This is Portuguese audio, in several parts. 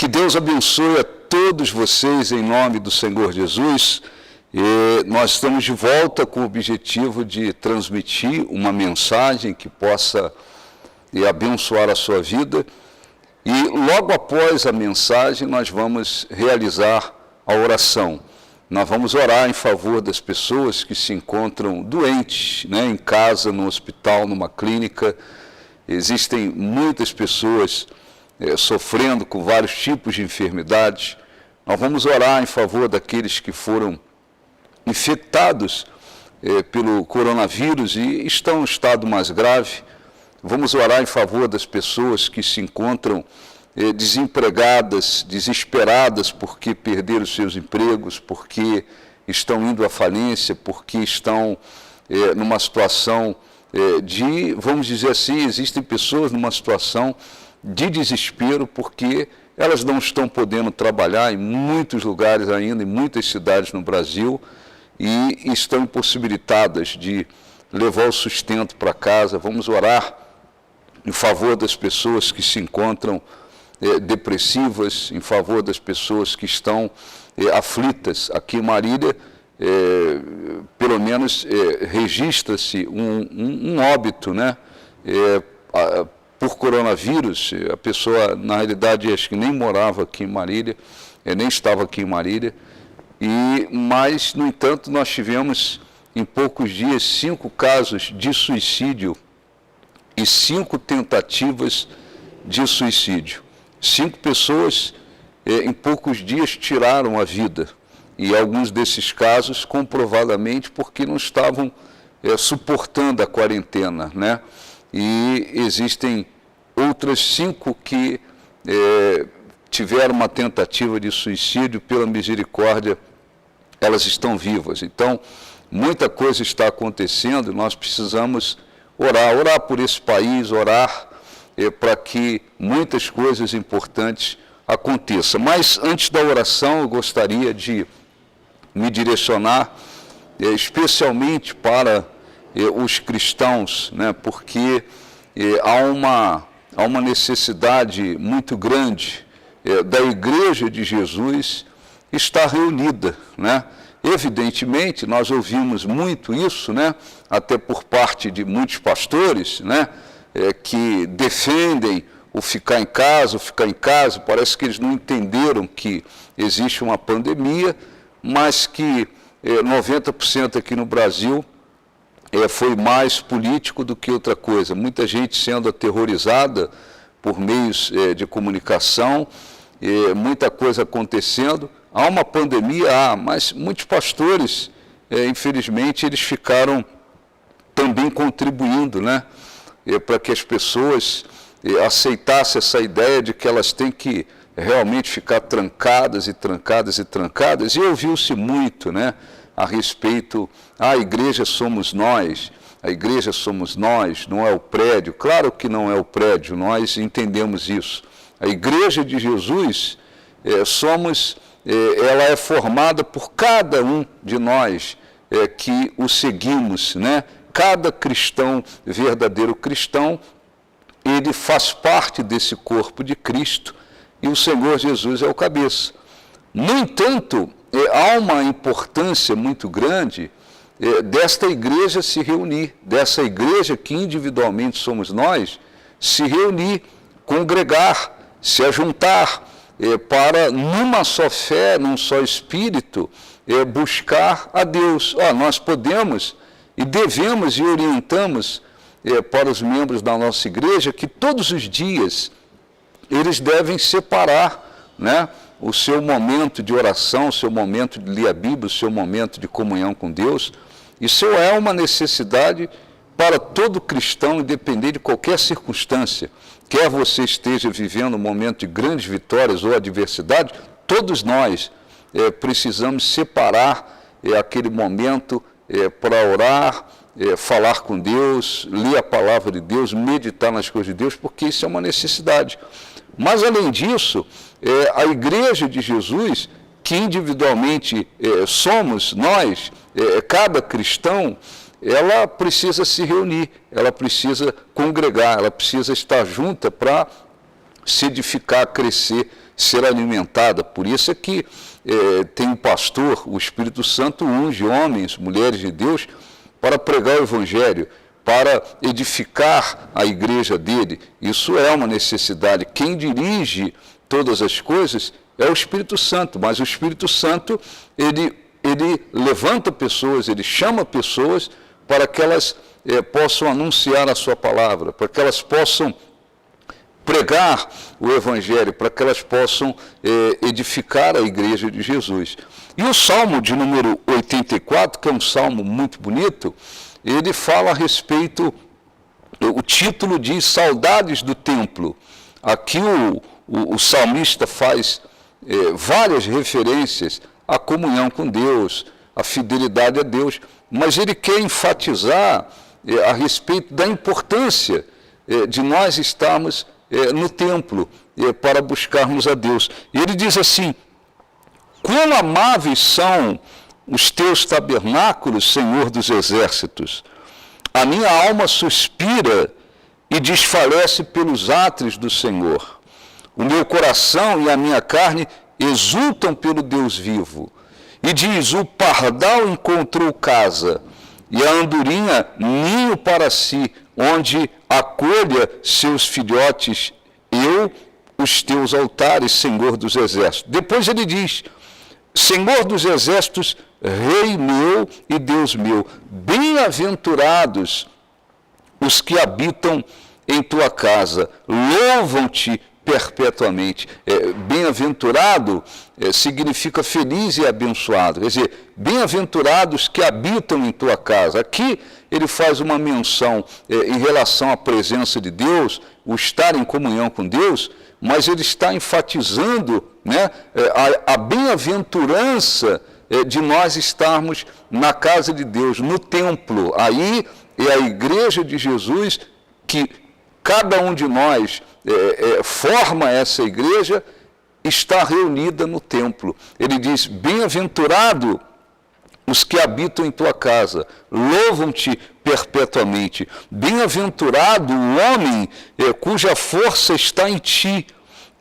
Que Deus abençoe a todos vocês em nome do Senhor Jesus. Nós estamos de volta com o objetivo de transmitir uma mensagem que possa abençoar a sua vida. E logo após a mensagem nós vamos realizar a oração. Nós vamos orar em favor das pessoas que se encontram doentes, em casa, no hospital, numa clínica. Existem muitas pessoas sofrendo com vários tipos de enfermidades. Nós vamos orar em favor daqueles que foram infectados pelo coronavírus e estão em estado mais grave. Vamos orar em favor das pessoas que se encontram desempregadas, desesperadas porque perderam seus empregos, porque estão indo à falência, porque estão numa situação vamos dizer assim, existem pessoas numa situação de desespero porque elas não estão podendo trabalhar em muitos lugares ainda, em muitas cidades no Brasil, e estão impossibilitadas de levar o sustento para casa. Vamos orar em favor das pessoas que se encontram depressivas, em favor das pessoas que estão aflitas. Aqui em Marília, pelo menos registra-se um óbito, por coronavírus. A pessoa, na realidade, acho que nem morava aqui em Marília, nem estava aqui em Marília, mas, no entanto, nós tivemos, em poucos dias, 5 casos de suicídio e 5 tentativas de suicídio. 5 pessoas, em poucos dias, tiraram a vida, e alguns desses casos, comprovadamente, porque não estavam suportando a quarentena, E existem outras 5 que tiveram uma tentativa de suicídio. Pela misericórdia, elas estão vivas. Então, muita coisa está acontecendo, nós precisamos orar por esse país, orar para que muitas coisas importantes aconteçam. Mas, antes da oração, eu gostaria de me direcionar especialmente para os cristãos, porque há uma necessidade muito grande da Igreja de Jesus estar reunida, Evidentemente, nós ouvimos muito isso, até por parte de muitos pastores, que defendem o ficar em casa, parece que eles não entenderam que existe uma pandemia, mas que 90% aqui no Brasil foi mais político do que outra coisa. Muita gente sendo aterrorizada por meios de comunicação, muita coisa acontecendo. Há uma pandemia, mas muitos pastores, infelizmente, eles ficaram também contribuindo, para que as pessoas aceitassem essa ideia de que elas têm que realmente ficar trancadas. E ouviu-se muito, a respeito, a igreja somos nós, não é o prédio. Claro que não é o prédio, nós entendemos isso. A Igreja de Jesus ela é formada por cada um de nós que o seguimos, Cada cristão, verdadeiro cristão, ele faz parte desse corpo de Cristo e o Senhor Jesus é o cabeça. No entanto, há uma importância muito grande desta igreja se reunir, dessa igreja que individualmente somos nós, se reunir, congregar, se ajuntar, para, numa só fé, num só espírito, buscar a Deus. Nós podemos e devemos e orientamos para os membros da nossa igreja que todos os dias eles devem separar, o seu momento de oração, o seu momento de ler a Bíblia, o seu momento de comunhão com Deus. Isso é uma necessidade para todo cristão, independente de qualquer circunstância. Quer você esteja vivendo um momento de grandes vitórias ou adversidade, todos nós precisamos separar aquele momento para orar, falar com Deus, ler a palavra de Deus, meditar nas coisas de Deus, porque isso é uma necessidade. Mas, além disso, a Igreja de Jesus, que individualmente somos nós, cada cristão, ela precisa se reunir, ela precisa congregar, ela precisa estar junta para se edificar, crescer, ser alimentada. Por isso é que tem um pastor, o Espírito Santo unge homens, mulheres de Deus, para pregar o Evangelho, para edificar a igreja dele. Isso é uma necessidade. Quem dirige todas as coisas é o Espírito Santo, mas o Espírito Santo, ele levanta pessoas, ele chama pessoas para que elas possam anunciar a sua palavra, para que elas possam pregar o Evangelho, para que elas possam edificar a igreja de Jesus. E o Salmo de número 84, que é um salmo muito bonito, ele fala a respeito, o título diz Saudades do Templo. Aqui o salmista faz várias referências à comunhão com Deus, à fidelidade a Deus, mas ele quer enfatizar a respeito da importância de nós estarmos no templo para buscarmos a Deus. E ele diz assim: quão amáveis são os teus tabernáculos, Senhor dos exércitos. A minha alma suspira e desfalece pelos átrios do Senhor. O meu coração e a minha carne exultam pelo Deus vivo. E diz: o pardal encontrou casa, e a andorinha ninho para si, onde acolha seus filhotes, os teus altares, Senhor dos exércitos. Depois ele diz: Senhor dos exércitos, Rei meu e Deus meu, bem-aventurados os que habitam em tua casa, louvam-te perpetuamente. Bem-aventurado significa feliz e abençoado, quer dizer, bem-aventurados que habitam em tua casa. Aqui ele faz uma menção em relação à presença de Deus, o estar em comunhão com Deus, mas ele está enfatizando, né, a bem-aventurança de nós estarmos na casa de Deus, no templo. Aí é a igreja de Jesus, que cada um de nós forma essa igreja, está reunida no templo. Ele diz: bem-aventurado os que habitam em tua casa, louvam-te perpetuamente. Bem-aventurado o homem cuja força está em ti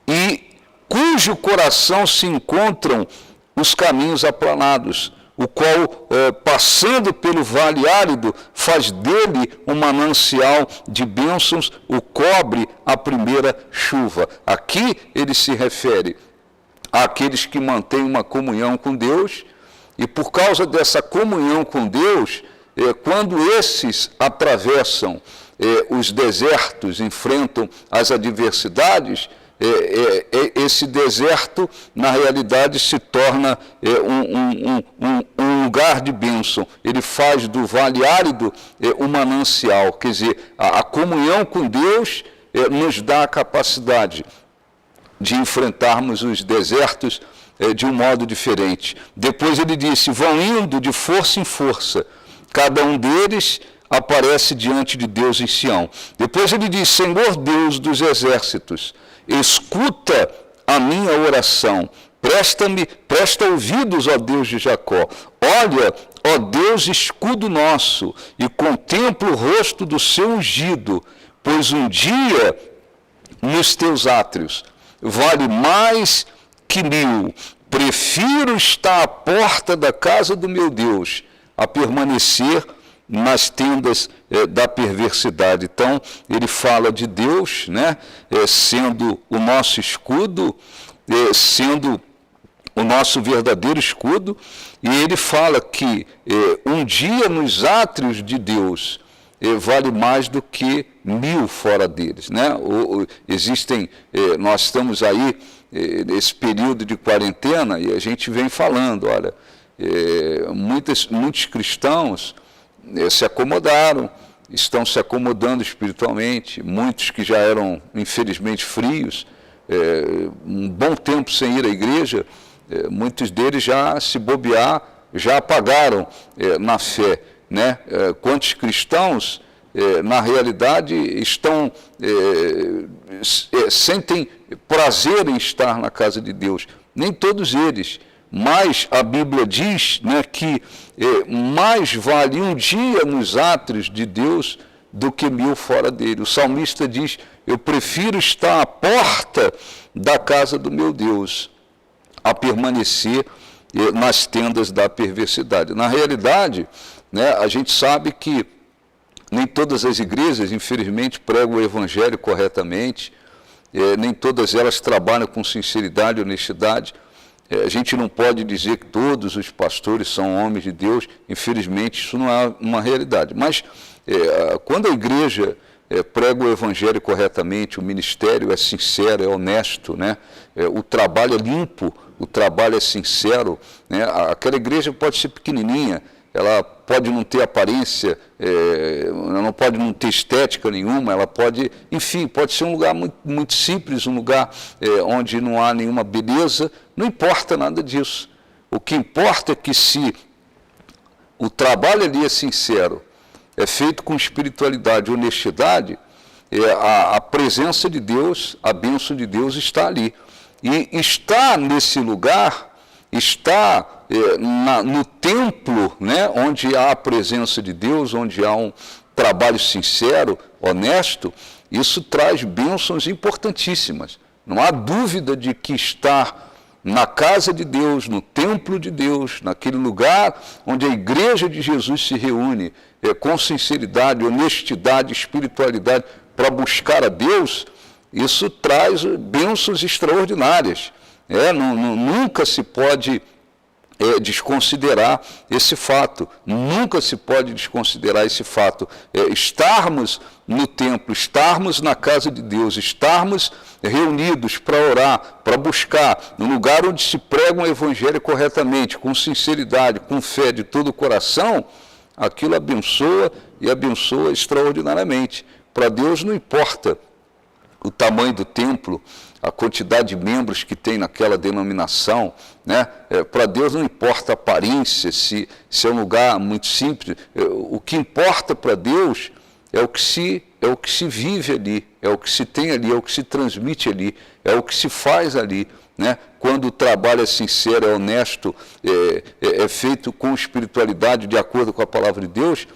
e cujo coração se encontram os caminhos aplanados, o qual, passando pelo vale árido, faz dele um manancial de bênçãos, o cobre a primeira chuva. Aqui ele se refere àqueles que mantêm uma comunhão com Deus, e por causa dessa comunhão com Deus, quando esses atravessam os desertos, enfrentam as adversidades, esse deserto, na realidade, se torna um lugar de bênção. Ele faz do vale árido um manancial. Quer dizer, a comunhão com Deus nos dá a capacidade de enfrentarmos os desertos de um modo diferente. Depois ele disse: vão indo de força em força, cada um deles aparece diante de Deus em Sião. Depois ele diz: Senhor Deus dos exércitos, escuta a minha oração, presta ouvidos, ó Deus de Jacó. Olha, ó Deus, escudo nosso, e contempla o rosto do seu ungido, pois um dia nos teus átrios vale mais que 1000. Prefiro estar à porta da casa do meu Deus a permanecer nas tendas da perversidade. Então, ele fala de Deus, né, sendo o nosso escudo, sendo o nosso verdadeiro escudo, e ele fala que um dia nos átrios de Deus vale mais do que 1000 fora deles, né? Existem, nós estamos aí nesse período de quarentena, e a gente vem falando, olha, muitos cristãos se acomodaram, estão se acomodando espiritualmente, muitos que já eram, infelizmente, frios, um bom tempo sem ir à igreja, muitos deles já, se bobear, já apagaram na fé, né? Quantos cristãos, na realidade, sentem prazer em estar na casa de Deus? Nem todos eles. Mas a Bíblia diz, né, que mais vale um dia nos átrios de Deus do que 1000 fora dele. O salmista diz: eu prefiro estar à porta da casa do meu Deus a permanecer nas tendas da perversidade. Na realidade, né, a gente sabe que nem todas as igrejas, infelizmente, pregam o evangelho corretamente, nem todas elas trabalham com sinceridade e honestidade. A gente não pode dizer que todos os pastores são homens de Deus, infelizmente isso não é uma realidade. Mas quando a igreja prega o evangelho corretamente, o ministério é sincero, é honesto, né? O trabalho é limpo, o trabalho é sincero, né? Aquela igreja pode ser pequenininha, ela pode não ter aparência, ela não pode não ter estética nenhuma, ela pode, enfim, pode ser um lugar muito, muito simples, um lugar onde não há nenhuma beleza, não importa nada disso. O que importa é que se o trabalho ali é sincero, é feito com espiritualidade e honestidade, a presença de Deus, a bênção de Deus está ali. E está nesse lugar, está no templo, né, onde há a presença de Deus, onde há um trabalho sincero, honesto, isso traz bênçãos importantíssimas. Não há dúvida de que estar na casa de Deus, no templo de Deus, naquele lugar onde a igreja de Jesus se reúne com sinceridade, honestidade, espiritualidade para buscar a Deus, isso traz bênçãos extraordinárias. Nunca se pode desconsiderar esse fato, nunca se pode desconsiderar esse fato. Estarmos no templo, estarmos na casa de Deus, estarmos reunidos para orar, para buscar, no lugar onde se prega um evangelho corretamente, com sinceridade, com fé de todo o coração, aquilo abençoa e abençoa extraordinariamente. Para Deus não importa o tamanho do templo, a quantidade de membros que tem naquela denominação, né? Para Deus não importa a aparência, se é um lugar muito simples. O que importa para Deus é o que se vive ali, é o que se tem ali, é o que se transmite ali, é o que se faz ali, né? Quando o trabalho é sincero, é honesto, é feito com espiritualidade, de acordo com a palavra de Deus,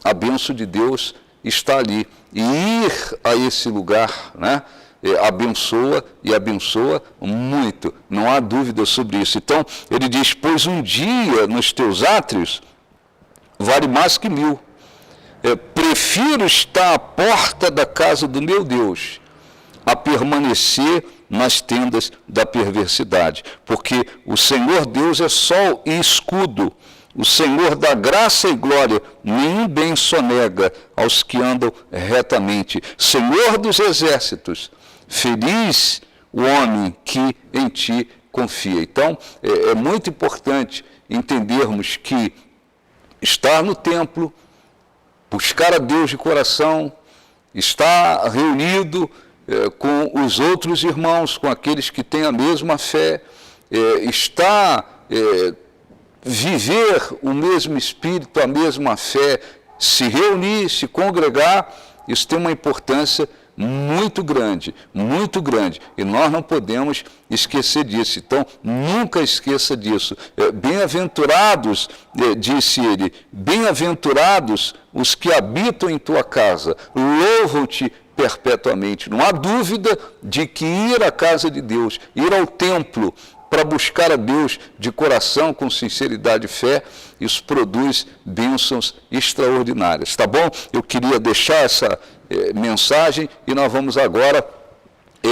a bênção de Deus está ali. E ir a esse lugar, né, abençoa e abençoa muito, não há dúvida sobre isso. Então, ele diz: pois um dia nos teus átrios vale mais que 1000. Prefiro estar à porta da casa do meu Deus a permanecer nas tendas da perversidade, porque o Senhor Deus é sol e escudo, o Senhor dá graça e glória, nenhum bem sonega aos que andam retamente. Senhor dos exércitos, feliz o homem que em ti confia. Então, é muito importante entendermos que estar no templo, buscar a Deus de coração, estar reunido com os outros irmãos, com aqueles que têm a mesma fé, viver o mesmo espírito, a mesma fé, se reunir, se congregar, isso tem uma importância muito grande, e nós não podemos esquecer disso. Então, nunca esqueça disso. Bem-aventurados, disse ele, bem-aventurados os que habitam em tua casa, louvam-te perpetuamente. Não há dúvida de que ir à casa de Deus, ir ao templo, para buscar a Deus de coração, com sinceridade e fé, isso produz bênçãos extraordinárias. Tá bom? Eu queria deixar essa mensagem e nós vamos agora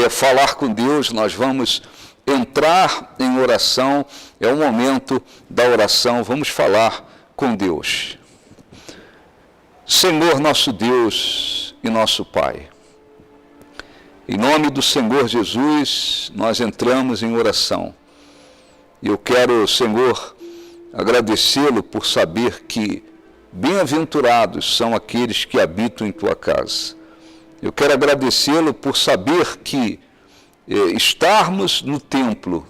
falar com Deus, nós vamos entrar em oração, é o momento da oração, vamos falar com Deus. Senhor nosso Deus e nosso Pai, em nome do Senhor Jesus, nós entramos em oração. E eu quero, Senhor, agradecê-lo por saber que bem-aventurados são aqueles que habitam em tua casa. Eu quero agradecê-lo por saber que estarmos no templo,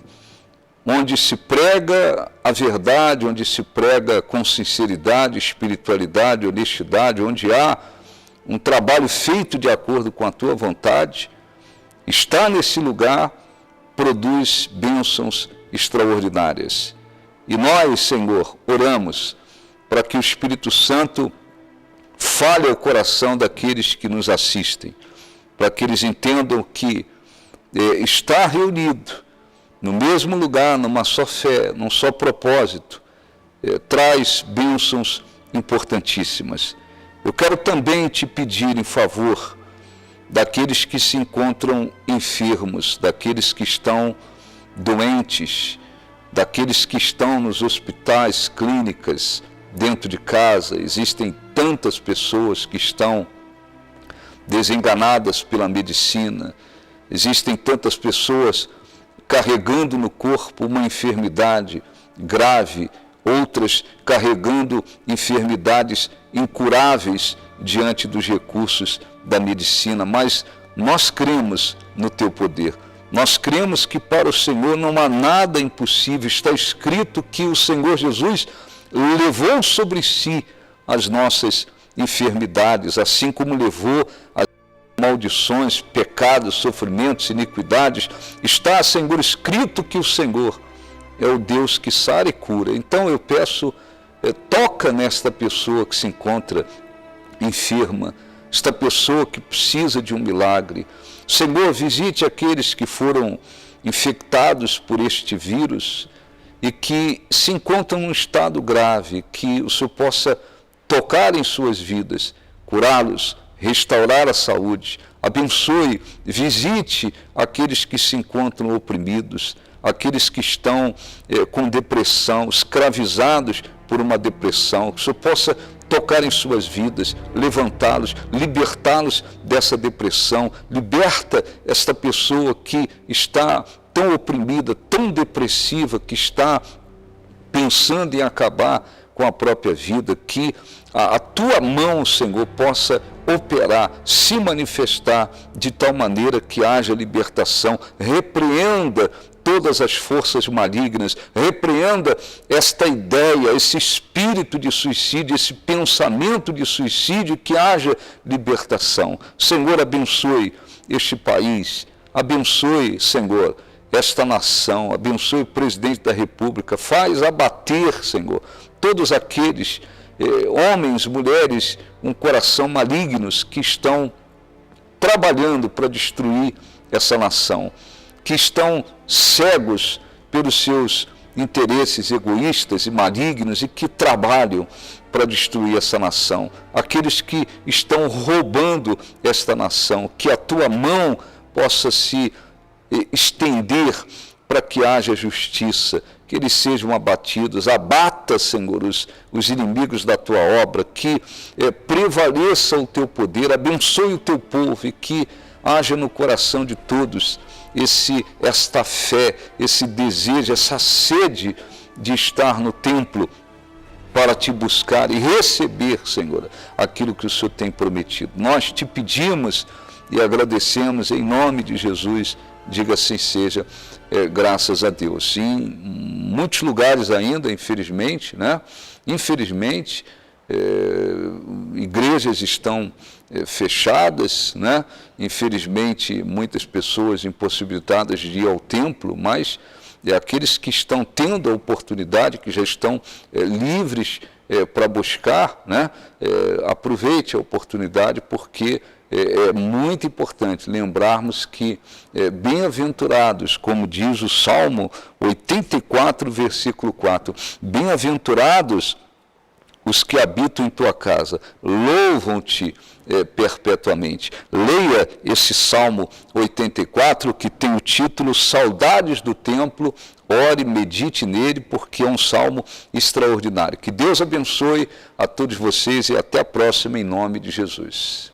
onde se prega a verdade, onde se prega com sinceridade, espiritualidade, honestidade, onde há um trabalho feito de acordo com a tua vontade, estar nesse lugar produz bênçãos extraordinárias. E nós, Senhor, oramos para que o Espírito Santo fale ao coração daqueles que nos assistem, para que eles entendam que estar reunido no mesmo lugar, numa só fé, num só propósito, traz bênçãos importantíssimas. Eu quero também te pedir em favor daqueles que se encontram enfermos, daqueles que estão doentes, daqueles que estão nos hospitais, clínicas, dentro de casa. Existem tantas pessoas que estão desenganadas pela medicina, existem tantas pessoas carregando no corpo uma enfermidade grave, outras carregando enfermidades incuráveis diante dos recursos da medicina, mas nós cremos no teu poder. Nós cremos que para o Senhor não há nada impossível. Está escrito que o Senhor Jesus levou sobre si as nossas enfermidades, assim como levou as maldições, pecados, sofrimentos, iniquidades. Está, Senhor, escrito que o Senhor é o Deus que sara e cura. Então eu peço, toca nesta pessoa que se encontra enferma, esta pessoa que precisa de um milagre. Senhor, visite aqueles que foram infectados por este vírus e que se encontram num estado grave, que o Senhor possa tocar em suas vidas, curá-los, restaurar a saúde. Abençoe, visite aqueles que se encontram oprimidos, aqueles que estão com depressão, escravizados por uma depressão, que o Senhor possa tocar em suas vidas, levantá-los, libertá-los dessa depressão. Liberta esta pessoa que está tão oprimida, tão depressiva, que está pensando em acabar com a própria vida, que a tua mão, Senhor, possa operar, se manifestar de tal maneira que haja libertação. Repreenda todas as forças malignas, repreenda esta ideia, esse espírito de suicídio, esse pensamento de suicídio, que haja libertação. Senhor, abençoe este país, abençoe, Senhor, esta nação, abençoe o presidente da República, faz abater, Senhor, todos aqueles homens, mulheres, um coração malignos que estão trabalhando para destruir essa nação, que estão cegos pelos seus interesses egoístas e malignos e que trabalham para destruir essa nação. Aqueles que estão roubando esta nação, que a tua mão possa se estender para que haja justiça, que eles sejam abatidos. Abata, Senhor, os inimigos da tua obra, que prevaleça o teu poder, abençoe o teu povo e que haja no coração de todos esta fé, esse desejo, essa sede de estar no templo para te buscar e receber, Senhor, aquilo que o Senhor tem prometido. Nós te pedimos e agradecemos em nome de Jesus. Diga assim seja, graças a Deus. Em muitos lugares ainda, infelizmente, Infelizmente, igrejas estão fechadas, Infelizmente, muitas pessoas impossibilitadas de ir ao templo, mas aqueles que estão tendo a oportunidade, que já estão livres para buscar, aproveite a oportunidade, porque é muito importante lembrarmos que bem-aventurados, como diz o Salmo 84, versículo 4, bem-aventurados os que habitam em tua casa, louvam-te perpetuamente. Leia esse Salmo 84, que tem o título Saudades do Templo, ore, medite nele, porque é um salmo extraordinário. Que Deus abençoe a todos vocês e até a próxima, em nome de Jesus.